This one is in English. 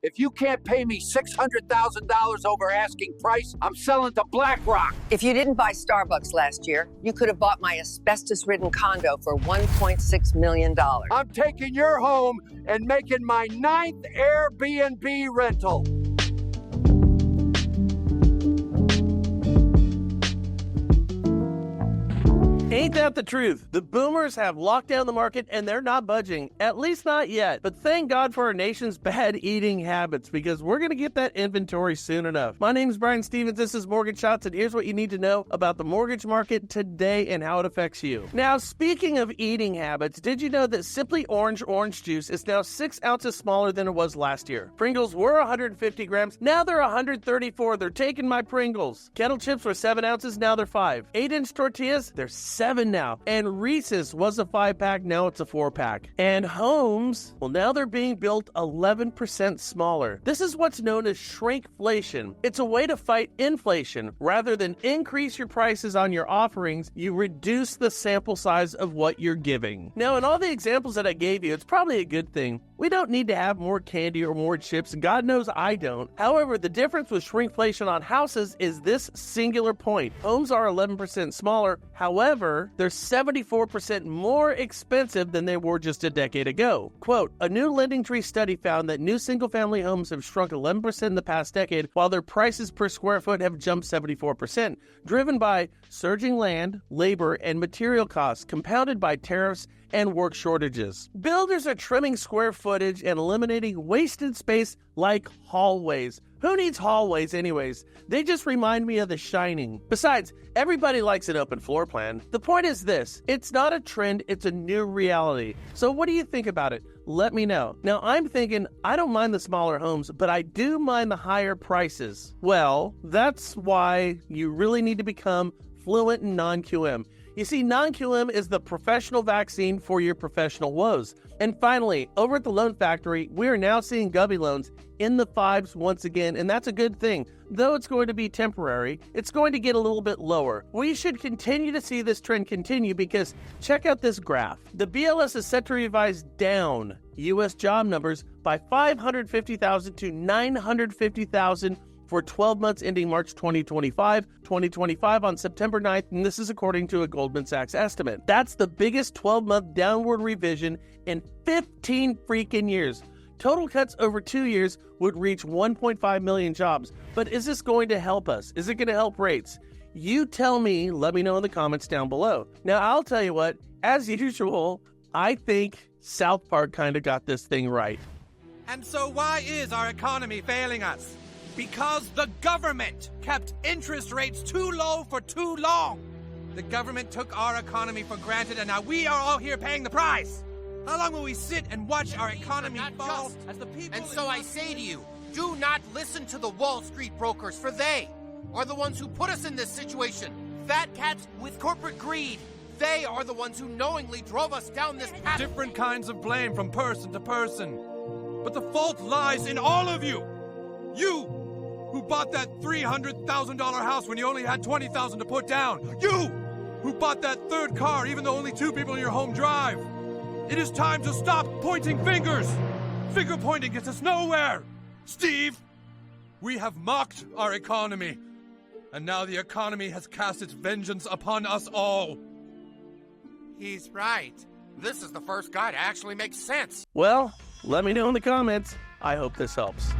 If you can't pay me $600,000 over asking price, I'm selling to BlackRock. If you didn't buy Starbucks last year, you could have bought my asbestos-ridden condo for $1.6 million. I'm taking your home and making my 9th Airbnb rental. Ain't that the truth? The boomers have locked down the market and they're not budging, at least not yet. But thank God for our nation's bad eating habits, because we're going to get that inventory soon enough. My name is Brian Stevens. This is Mortgage Shots, and here's what you need to know about the mortgage market today and how it affects you. Now, speaking of eating habits, did you know that Simply Orange juice is now 6 ounces smaller than it was last year? Pringles were 150 grams. Now they're 134. They're taking my Pringles. Kettle chips were 7 ounces. Now they're 5. 8-inch tortillas, they're 7 now. And Reese's was a 5-pack, now it's a 4-pack. And homes, well, now they're being built 11% smaller. This is what's known as shrinkflation. It's a way to fight inflation. Rather than increase your prices on your offerings, you reduce the sample size of what you're giving. Now, in all the examples that I gave you, it's probably a good thing. We don't need to have more candy or more chips. God knows I don't. However, the difference with shrinkflation on houses is this singular point. Homes are 11% smaller. However, they're 74% more expensive than they were just a decade ago. Quote, a new LendingTree study found that new single-family homes have shrunk 11% in the past decade, while their prices per square foot have jumped 74%, driven by surging land, labor, and material costs, compounded by tariffs and work shortages. Builders are trimming square footage and eliminating wasted space like hallways. Who needs hallways anyways? They just remind me of The Shining. Besides, everybody likes an open floor plan. The point is this, it's not a trend, it's a new reality. So what do you think about it? Let me know. Now, I'm thinking, I don't mind the smaller homes, but I do mind the higher prices. Well, that's why you really need to become fluent in non-QM. You see, non-QM is the professional vaccine for your professional woes. And finally, over at the Loan Factory, we are now seeing Gubby loans in the 5s once again, and that's a good thing. Though it's going to be temporary, it's going to get a little bit lower. We should continue to see this trend continue because check out this graph. The BLS is set to revise down U.S. job numbers by 550,000 to 950,000 for 12 months ending March 2025 on September 9th, and this is according to a Goldman Sachs estimate. That's the biggest 12-month downward revision in 15 freaking years. Total cuts over 2 years would reach 1.5 million jobs. But is this going to help us? Is it going to help rates? You tell me, let me know in the comments down below. Now, I'll tell you what, as usual, I think South Park kind of got this thing right. And so why is our economy failing us? Because the government kept interest rates too low for too long. The government took our economy for granted, and now we are all here paying the price. How long will we sit and watch our economy fall as the people... And so I say to you, do not listen to the Wall Street brokers, for they are the ones who put us in this situation. Fat cats with corporate greed. They are the ones who knowingly drove us down this path. Different kinds of blame from person to person. But the fault lies in all of you. You who bought that $300,000 house when you only had $20,000 to put down. You who bought that third car even though only 2 people in your home drive. It is time to stop pointing fingers. Finger pointing gets us nowhere. Steve, we have mocked our economy, and now the economy has cast its vengeance upon us all. He's right. This is the first guy to actually make sense. Well, let me know in the comments. I hope this helps.